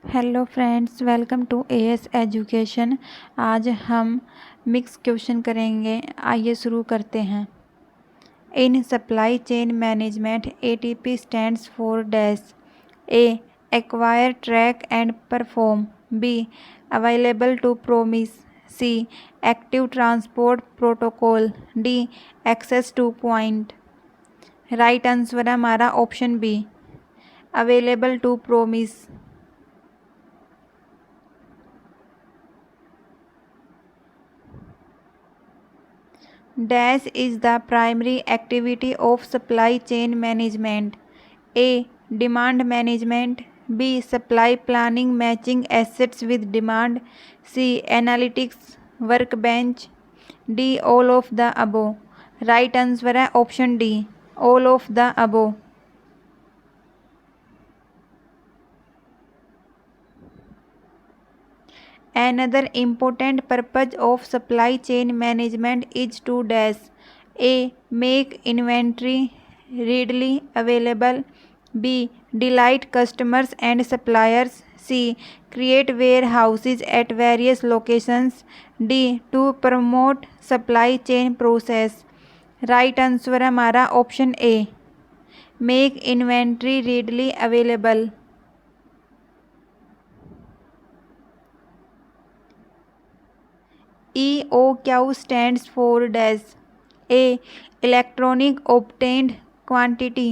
Hello friends, welcome to AS education. आज हम mix question करेंगे। आइए शुरू करते हैं। In supply chain management ATP stands for dash. A acquire, track and perform. B available to promise. C active transport protocol. D access to point. Right answer है हमारा option B, available to promise. Dash is the primary activity of supply chain management. A. Demand management. B. Supply planning, matching assets with demand. C. Analytics, workbench. D. All of the above. Right answer है option D, all of the above. Another important purpose of supply chain management is to dash. A. Make inventory readily available. B. Delight customers and suppliers. C. Create warehouses at various locations. D. To promote supply chain process. Right answer है हमारा option A, make inventory readily available. EOQ stands for dash. A. Electronic obtained quantity.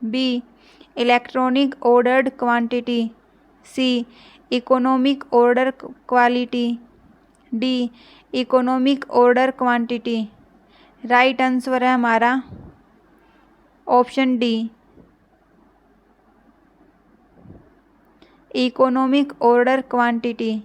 B. Electronic ordered quantity. C. Economic order quality. D. Economic order quantity. Right answer है हमारा option D, economic order quantity.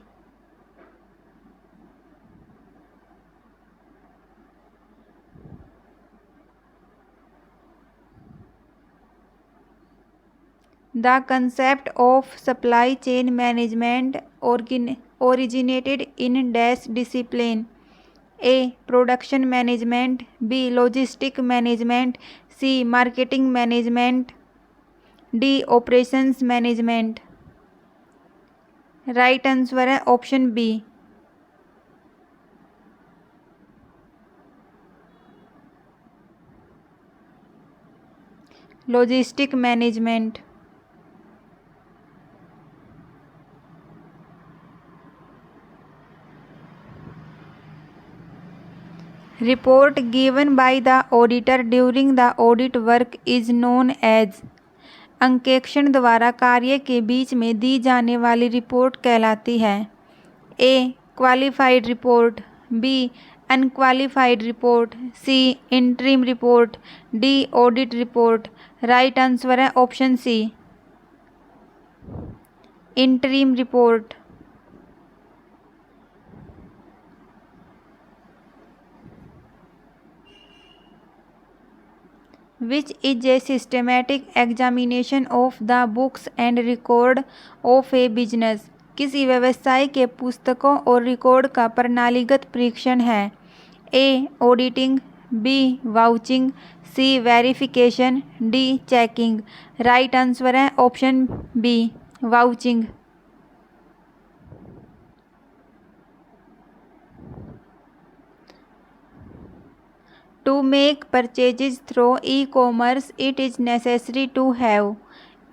The concept of supply chain management originated in dash discipline. A. Production management. B. Logistic management. C. Marketing management. D. Operations management. Right answer है option B, logistic management. Report given by the auditor during the audit work is known as। अंकेक्षण द्वारा कार्य के बीच में दी जाने वाली report कहलाती है। A. Qualified report. B. Unqualified report. C. Interim report. D. Audit report. Right answer है option C, interim report. which is a systematic examination of the books and record of a business। किसी व्यवसाय के पुस्तकों और record का प्रणालीगत परीक्षण है। A. Auditing. B. Vouching. C. Verification. D. Checking. Right answer है option B, vouching. To make purchases through e-commerce, it is necessary to have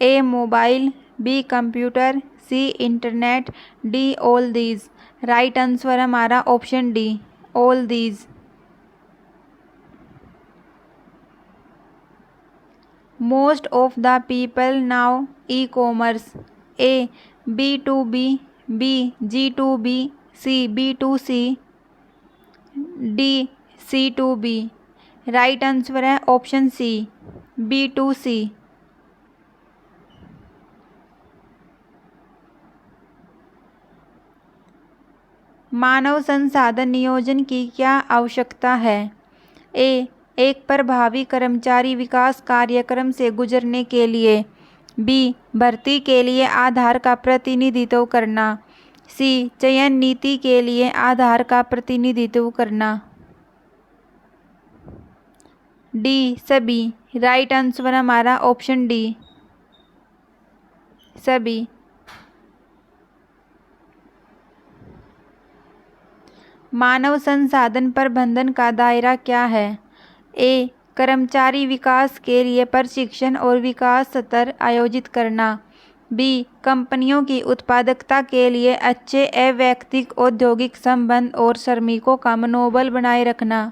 A. Mobile. B. Computer. C. Internet. D. All these। Right answer हमारा option D, all these। Most of the people now e-commerce। A. B2B। B. G2B। C. B2C। D. C2B। Right answer है option सी, B2C। मानव संसाधन नियोजन की क्या आवश्यकता है। ए. एक प्रभावी कर्मचारी विकास कार्यक्रम से गुजरने के लिए। बी. भर्ती के लिए आधार का प्रतिनिधित्व करना। सी. चयन नीति के लिए आधार का प्रतिनिधित्व करना। डी. सभी। राइट आंसर हमारा ऑप्शन डी, सभी। मानव संसाधन प्रबंधन का दायरा क्या है? ए, कर्मचारी विकास के लिए प्रशिक्षण और विकास सत्र आयोजित करना। बी, कंपनियों की उत्पादकता के लिए अच्छे अवैयक्तिक औद्योगिक संबंध और श्रमिकों का मनोबल बनाए रखना।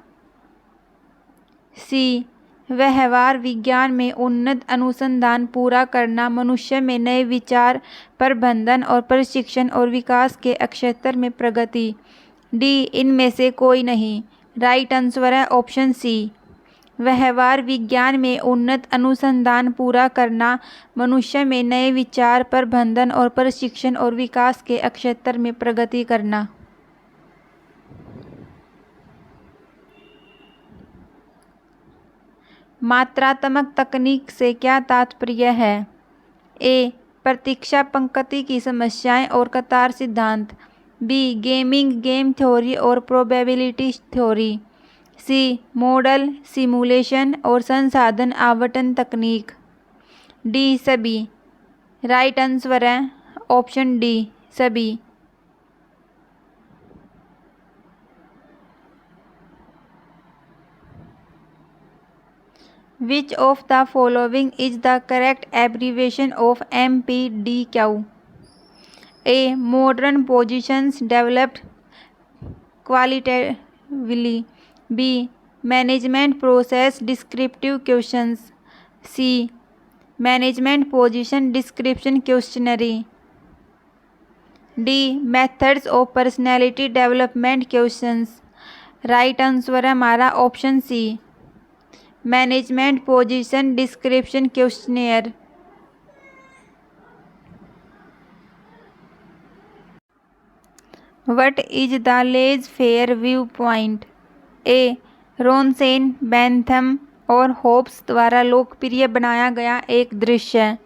सी, व्यवहार विज्ञान में उन्नत अनुसंधान पूरा करना, मनुष्य में नए विचार, प्रबंधन और प्रशिक्षण और विकास के क्षेत्र में प्रगति। डी, इनमें से कोई नहीं। राइट आंसर है ऑप्शन सी, व्यवहार विज्ञान में उन्नत अनुसंधान पूरा करना, मनुष्य में नए विचार, प्रबंधन और प्रशिक्षण और विकास के क्षेत्र में प्रगति करना। मात्रात्मक तकनीक से क्या तात्पर्य है? ए, प्रतीक्षा पंक्ति की समस्याएं और कतार सिद्धांत। बी, गेमिंग, गेम थ्योरी और प्रोबेबिलिटी थ्योरी। सी, मॉडल, सिमुलेशन और संसाधन आवंटन तकनीक। डी, सभी। राइट आंसर है ऑप्शन डी, सभी। Which of the following is the correct abbreviation of MPDQ? A, modern positions developed qualitatively. B, management process descriptive questions. C, management position description questionnaire. D, methods of personality development questions. Right answer है हमारा option C, management position description questionnaire. What is the laissez faire viewpoint? A, रोनसेन, Bentham और Hobbes द्वारा लोकप्रिय बनाया गया एक दृश्य।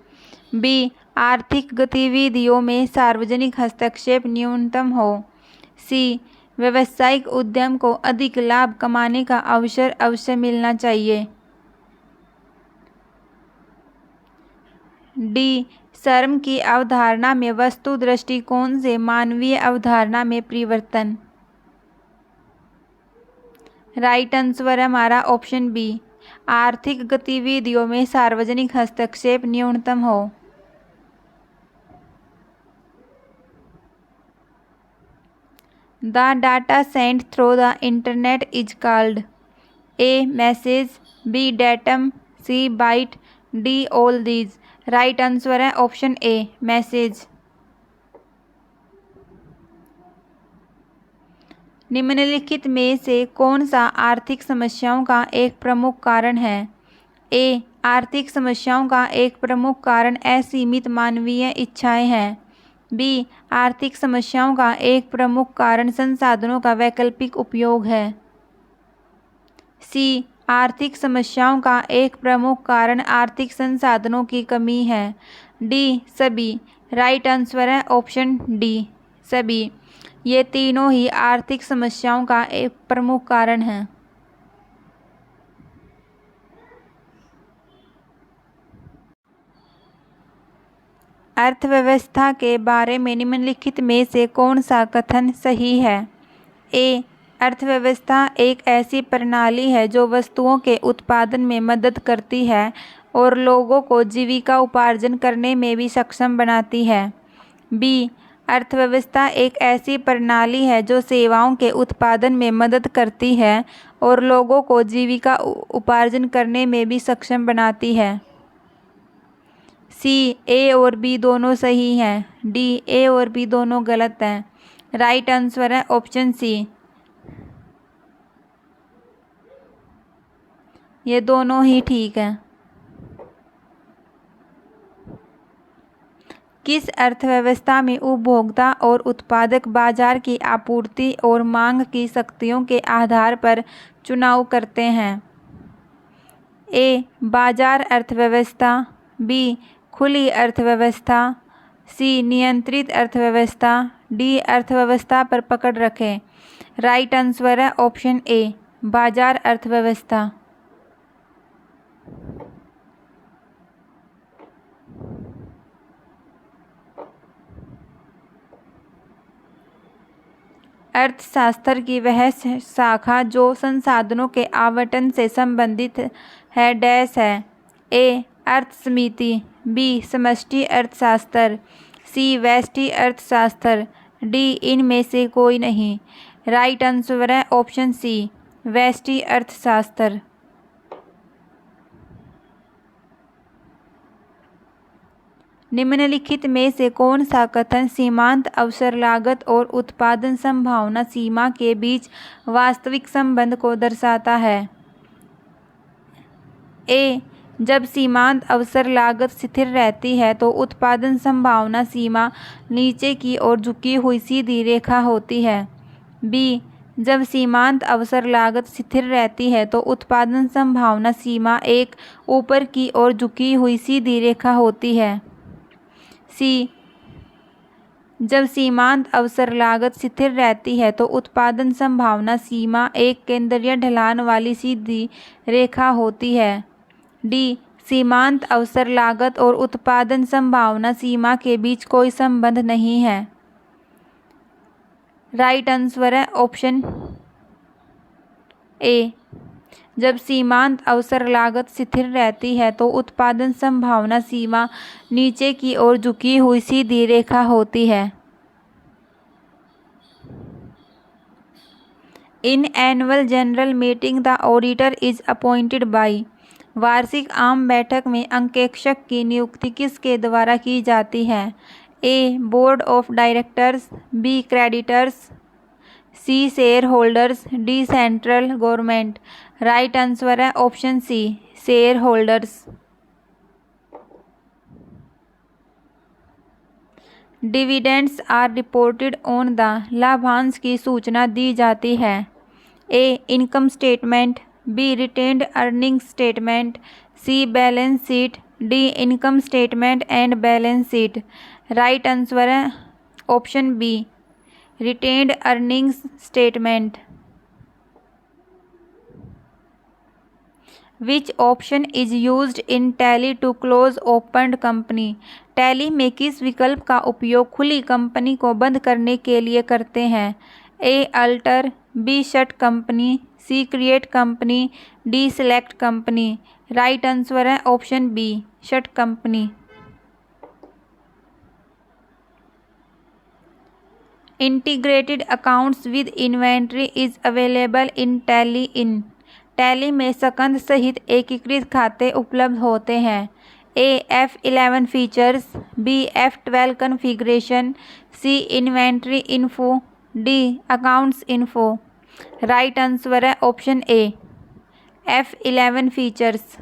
बी, आर्थिक गतिविधियों में सार्वजनिक हस्तक्षेप न्यूनतम हो। सी, व्यावसायिक उद्यम को अधिक लाभ कमाने का अवसर अवश्य मिलना चाहिए। डी, श्रम की अवधारणा में वस्तु दृष्टिकोण से मानवीय अवधारणा में परिवर्तन। राइट आंसर है हमारा ऑप्शन बी, आर्थिक गतिविधियों में सार्वजनिक हस्तक्षेप न्यूनतम हो। The data sent through the internet is called A, message, B, datum, C, byte, D, all these. Right answer है ऑप्शन ए, मैसेज। निम्नलिखित में से कौन सा आर्थिक समस्याओं का एक प्रमुख कारण है? ए, आर्थिक समस्याओं का एक प्रमुख कारण असीमित मानवीय इच्छाएं हैं। बी, आर्थिक समस्याओं का एक प्रमुख कारण संसाधनों का वैकल्पिक उपयोग है। सी, आर्थिक समस्याओं का एक प्रमुख कारण आर्थिक संसाधनों की कमी है। डी, सभी। राइट आंसर है ऑप्शन डी, सभी। ये तीनों ही आर्थिक समस्याओं का एक प्रमुख कारण है। अर्थव्यवस्था के बारे में निम्नलिखित में से कौन सा कथन सही है? ए, अर्थव्यवस्था एक ऐसी प्रणाली है जो वस्तुओं के उत्पादन में मदद करती है और लोगों को जीविका उपार्जन करने में भी सक्षम बनाती है। बी, अर्थव्यवस्था एक ऐसी प्रणाली है जो सेवाओं के उत्पादन में मदद करती है और लोगों को जीविका उपार्जन करने में भी सक्षम बनाती है। सी, ए और बी दोनों सही हैं। डी, ए और बी दोनों गलत हैं। राइट आंसर है ऑप्शन सी, ये दोनों ही ठीक हैं। किस अर्थव्यवस्था में उपभोक्ता और उत्पादक बाजार की आपूर्ति और मांग की शक्तियों के आधार पर चुनाव करते हैं? ए, बाजार अर्थव्यवस्था। बी, खुली अर्थव्यवस्था। सी, नियंत्रित अर्थव्यवस्था। डी, अर्थव्यवस्था पर पकड़ रखें। राइट आंसर है ऑप्शन ए, बाजार अर्थव्यवस्था। अर्थशास्त्र की वह शाखा जो संसाधनों के आवंटन से संबंधित है डैश है। ए अर्थ समिति, बी समष्टि अर्थशास्त्र, सी व्यष्टि अर्थशास्त्र, डी इनमें से कोई नहीं। राइट आंसर है ऑप्शन सी व्यष्टि अर्थशास्त्र। निम्नलिखित में से कौन सा कथन सीमांत अवसर लागत और उत्पादन संभावना सीमा के बीच वास्तविक संबंध को दर्शाता है? ए जब सीमांत अवसर लागत स्थिर रहती है तो उत्पादन संभावना सीमा नीचे की ओर झुकी हुई सीधी रेखा होती है। बी जब सीमांत अवसर लागत स्थिर रहती है तो उत्पादन संभावना सीमा एक ऊपर की ओर झुकी हुई सीधी रेखा होती है। सी जब सीमांत अवसर लागत स्थिर रहती है तो उत्पादन संभावना सीमा एक केंद्रीय ढलान वाली सीधी रेखा होती है। डी सीमांत अवसर लागत और उत्पादन संभावना सीमा के बीच कोई संबंध नहीं है। राइट आंसर है ऑप्शन ए जब सीमांत अवसर लागत स्थिर रहती है तो उत्पादन संभावना सीमा नीचे की ओर झुकी हुई सीधी रेखा होती है। In annual general meeting the auditor is appointed by. वार्षिक आम बैठक में अंकेक्षक की नियुक्ति किसके द्वारा की जाती है? A board of directors, B creditors, C shareholders, D central government. Right answer है option C shareholders. Dividends are reported on the लाभांश की सूचना दी जाती है। A income statement, B retained earning statement, C balance sheet, D income statement and balance sheet. Right answer है option B retained earnings statement. Which option is used in Tally to close opened company? Tally में किस विकल्प का उपयोग खुली company को बंद करने के लिए करते हैं? A alter, B shut company, C create company, D select company. Right answer है option B shut company. Integrated accounts with inventory is available in Tally in. Tally में स्कंध सहित एकीकृत खाते उपलब्ध होते हैं। A F11 features, B F12 configuration, C inventory info, D accounts info. Right answer है option A F11 features.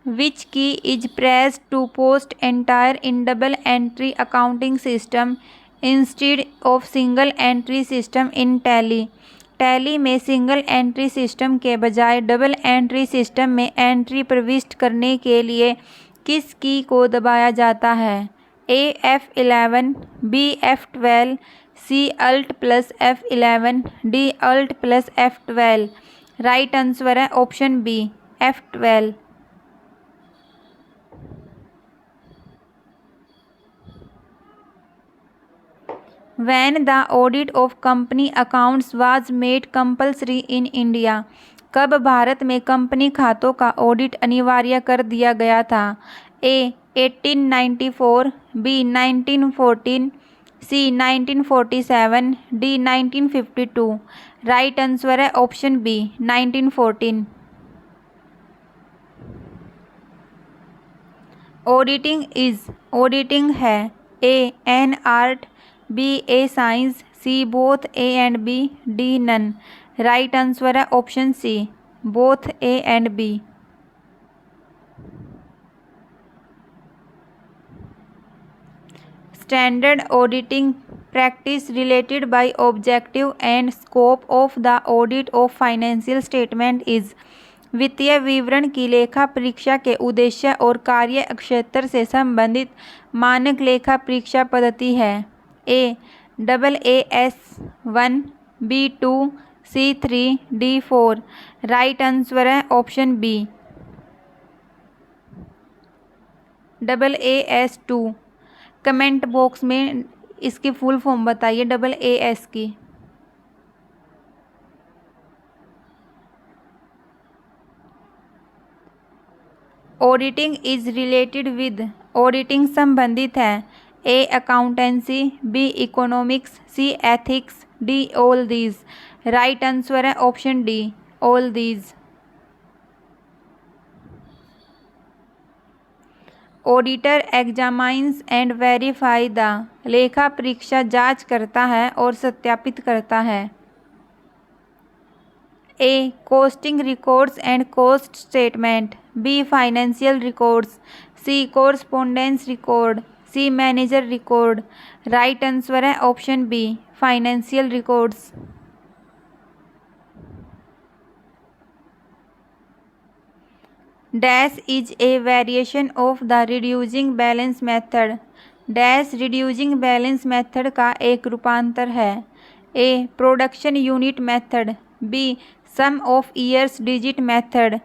Which key is pressed to post entire in double entry accounting system instead of single entry system in Tally? Tally में single entry system के बजाय double entry system में entry प्रविष्ट करने के लिए किस की को दबाया जाता है? A F11, B F12, C alt plus F11, D alt plus F12। Right answer है option B F12। When the audit of company accounts was made compulsory in India? कब भारत में कंपनी खातों का ऑडिट अनिवार्य कर दिया गया था? A 1894, B 1914, C 1947, D 1952। Right answer है ऑप्शन बी 1914। ऑडिटिंग है A an art, B a science, C both A and B, D none. Right answer है option C both A and B. Standard auditing practice related by objective and scope of the audit of financial statement is. वित्तीय विवरण की लेखा परीक्षा के उद्देश्य और कार्य क्षेत्र से संबंधित मानक लेखा परीक्षा पद्धति है। A AAS1, B2, C3, D4। Right answer है option B AAS2। Comment box में इसकी फुल फॉर्म बताइए AAS की। Auditing is related with, auditing संबंधित है। A accountancy, B economics, C ethics, D all these. Right answer है option D, all these. Auditor examines and verify the, लेखा परीक्षा जांच करता है और सत्यापित करता है। A costing records and cost statement, B financial records, C correspondence record, C manager record. Right answer है option B, financial records. Dash is a variation of the reducing balance method, dash reducing balance method का एक रूपांतर है। A production unit method, B sum of years digit method,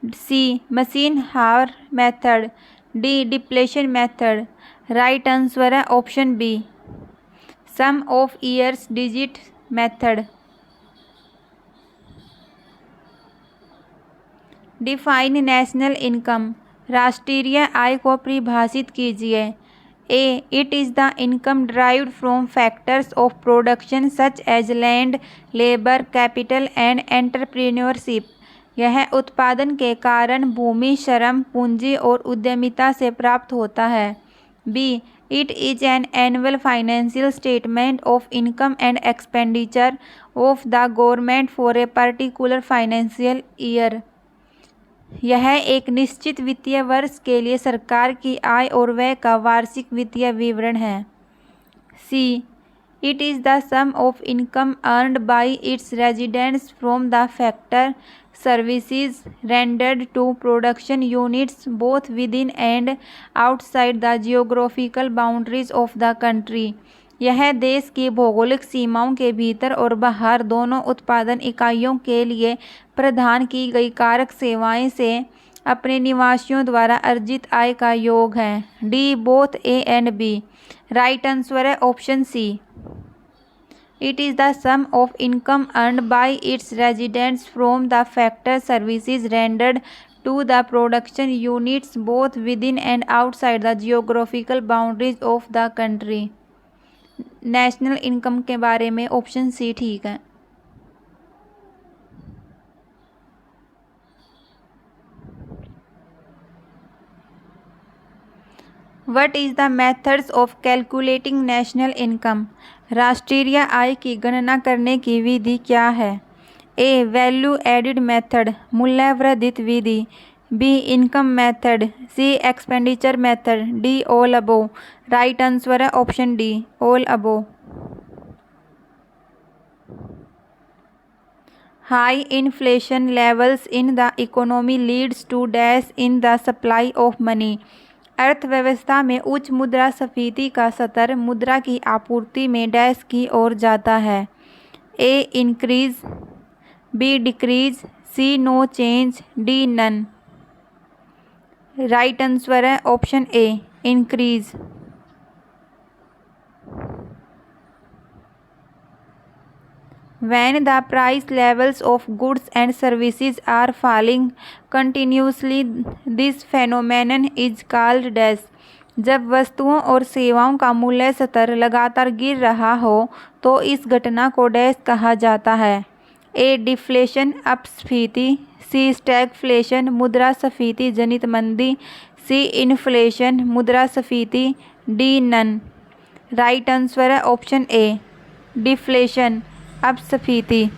C machine hour method, D depletion method. Right answer है option B, sum of years digit method. Define national income, राष्ट्रीय आय को परिभाषित कीजिए। A it is the income derived from factors of production such as land, labour, capital and entrepreneurship, यह उत्पादन के कारण भूमि, श्रम, पूंजी और उद्यमिता से प्राप्त होता है। B it is an annual financial statement of income and expenditure of the government for a particular financial year, यह एक निश्चित वित्तीय वर्ष के लिए सरकार की आय और व्यय का वार्षिक वित्तीय विवरण है। C it is the sum of income earned by its residents from the factor services rendered to production units both within and outside the geographical boundaries of the country, यह देश की भौगोलिक सीमाओं के भीतर और बाहर दोनों उत्पादन इकाइयों के लिए प्रदान की गई कारक सेवाएं से अपने निवासियों द्वारा अर्जित आय का योग है। D both A and B. Right answer है option C, it is the sum of income earned by its residents from the factor services rendered to the production units both within and outside the geographical boundaries of the country. National income के बारे में option C ठीक है। What is the methods of calculating national income, राष्ट्रीय आय की गणना करने की विधि क्या है। ए वैल्यू एडिड मेथड, मूल्यवर्धित विधि, B income method, C expenditure method, D all above. Right answer है option D, all above. High inflation levels in the economy leads to dash in the supply of money, अर्थव्यवस्था में उच्च मुद्रास्फीति का स्तर मुद्रा की आपूर्ति में डैश की ओर जाता है। A increase, B decrease, C no change, D none. Right answer है option A, increase. When the price levels of goods and services are falling continuously, this phenomenon is called dash। जब वस्तुओं और सेवाओं का मूल्य स्तर लगातार गिर रहा हो तो इस घटना को डैश कहा जाता है। ए डिफ्लेशन, अपस्फीति, सी स्टैगफ्लेशन, मुद्रास्फीति जनित मंदी, सी इन्फ्लेशन, मुद्रास्फीति, डी नन। राइट आंसर है ऑप्शन ए, डिफ्लेशन, अपस्फीति।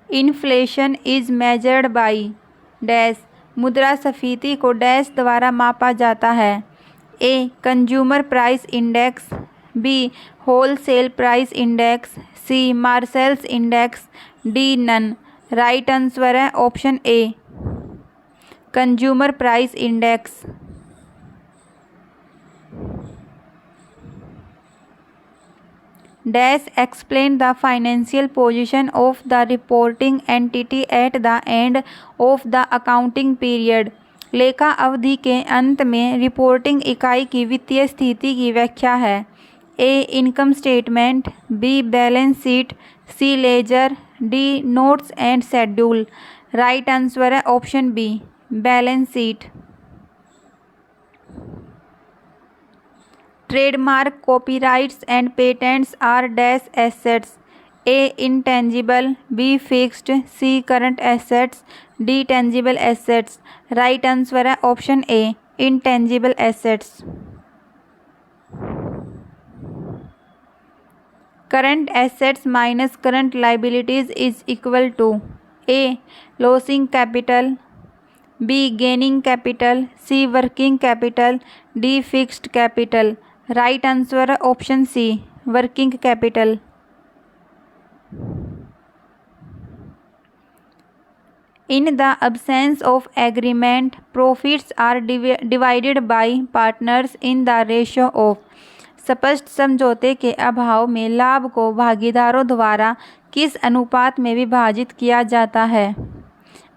Inflation is measured by dash, मुद्रास्फीति को डैश द्वारा मापा जाता है। A consumer price index, B wholesale price index, C Marshall's index, D none. Right answer है option A, consumer price index. Dash explain the financial position of the reporting entity at the end of the accounting period. लेखा अवधि के अंत में reporting इकाई की वित्तीय स्थिति की व्याख्या है। A income statement, B balance sheet, C ledger, D notes and schedule. Right answer है option B balance sheet. Trademark, copyrights and patents are dash assets. A intangible, B fixed, C current assets, D tangible assets. Right answer है option A intangible assets. Current assets minus current liabilities is equal to A losing capital, B gaining capital, C working capital, D fixed capital. Right answer है option C working capital. In the absence of agreement, profits are divided by partners in the ratio of। स्पष्ट समझौते के अभाव में लाभ को भागीदारों द्वारा किस अनुपात में विभाजित किया जाता है।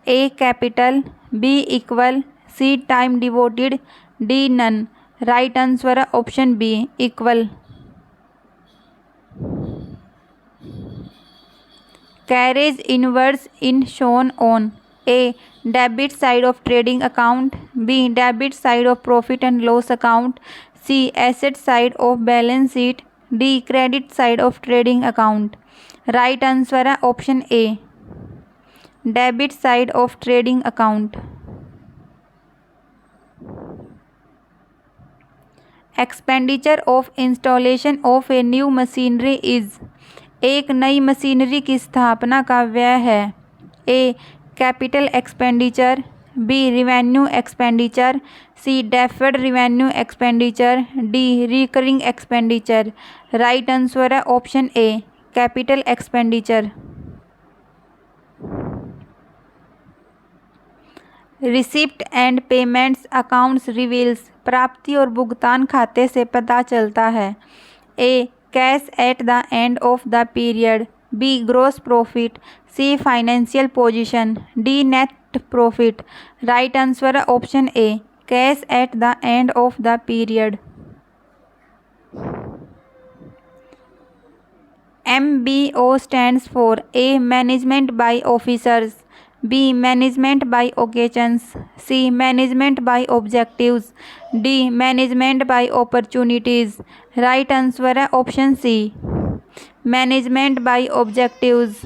A capital, B equal, C time devoted, D none. Right answer है option B equal. Carriage inwards in shown on A debit side of trading account, B debit side of profit and loss account, C asset side of balance sheet, D credit side of trading account. Right answer है option A debit side of trading account. Expenditure of installation of a new machinery is. एक नई machinery की स्थापना का व्यय है। A capital expenditure, B revenue expenditure, C deferred revenue expenditure, D recurring expenditure. Right answer है option A capital expenditure. Receipt and payments accounts reveals. प्राप्ति और भुगतान खाते से पता चलता है। A cash at the end of the period, B gross profit, C financial position, D net profit. Right answer है option A cash at the end of the period. MBO stands for A management by officers, B management by occasions, C management by objectives, D management by opportunities। Right answer है option C management by objectives.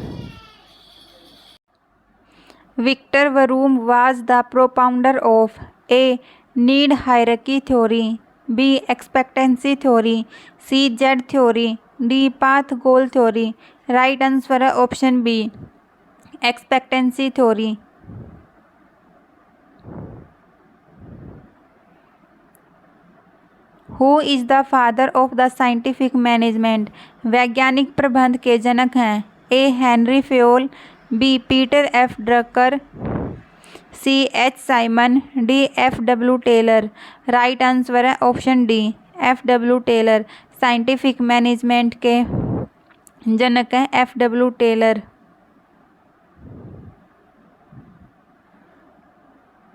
Victor Vroom was the propounder of A need hierarchy theory, B expectancy theory, C Z theory, D path goal theory. Right answer है option B expectancy theory. Who is the father of the scientific management. वैज्ञानिक प्रबंध के जनक हैं। A Henri Fayol, B Peter F Drucker, C H Simon, D F W Taylor. Right answer है option D F W Taylor. Scientific management के जनक हैं F W Taylor.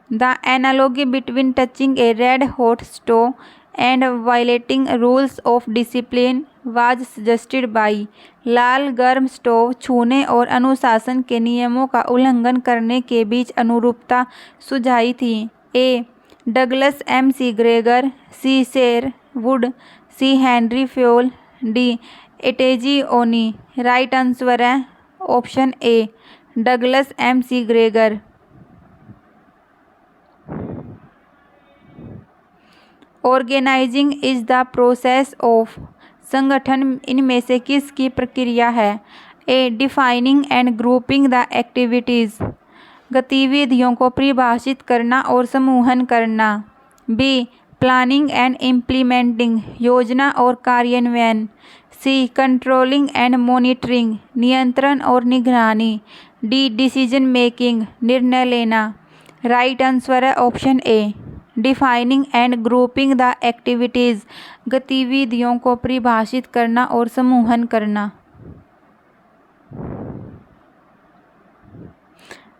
The analogy between touching a red hot stove and violating rules of discipline was suggested by. लाल गर्म stove छूने और अनुशासन के नियमों का उल्लंघन करने के बीच अनुरूपता सुझाई थी। A Douglas M C Gregor, C Sherwood, C Henri Fayol, D Etzioni. Right answer है option A Douglas M C Gregor. Organising is the process of. संगठन इनमें से किसकी प्रक्रिया है। A defining and grouping the activities, गतिविधियों को परिभाषित करना और समूहन करना। बी प्लानिंग एंड इम्प्लीमेंटिंग, योजना और कार्यान्वयन। सी कंट्रोलिंग एंड मॉनिटरिंग, नियंत्रण और निगरानी। डी डिसीजन मेकिंग, निर्णय लेना। राइट आंसर है option A defining and grouping the activities, गतिविधियों को परिभाषित करना और समूहन करना।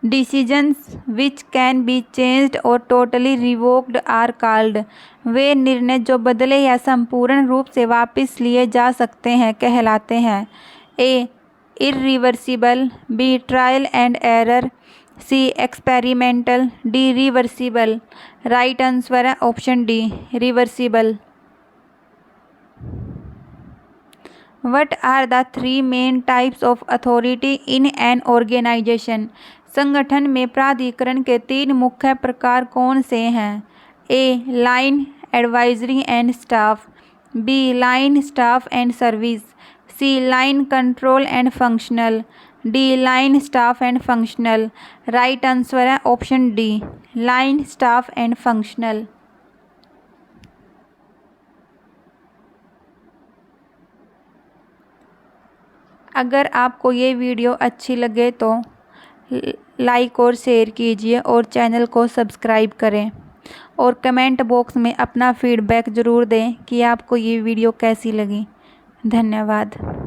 Decisions which can be changed और टोटली रिवोक्ड आर कॉल्ड, वे निर्णय जो बदले या संपूर्ण रूप से वापस लिए जा सकते हैं कहलाते हैं। A irreversible, B trial and error, C experimental, D reversible. Right answer है option D, reversible. What are the three main types of authority in an organization? संगठन में प्राधिकरण के 3 मुख्य प्रकार कौन से हैं? A line advisory and staff, B line staff and service, C line control and functional, D line staff and functional. Right answer है option D, line staff and functional. अगर आपको ये वीडियो अच्छी लगे तो लाइक और शेयर कीजिए और चैनल को सब्सक्राइब करें और कमेंट बॉक्स में अपना फीडबैक ज़रूर दें कि आपको ये वीडियो कैसी लगी। धन्यवाद।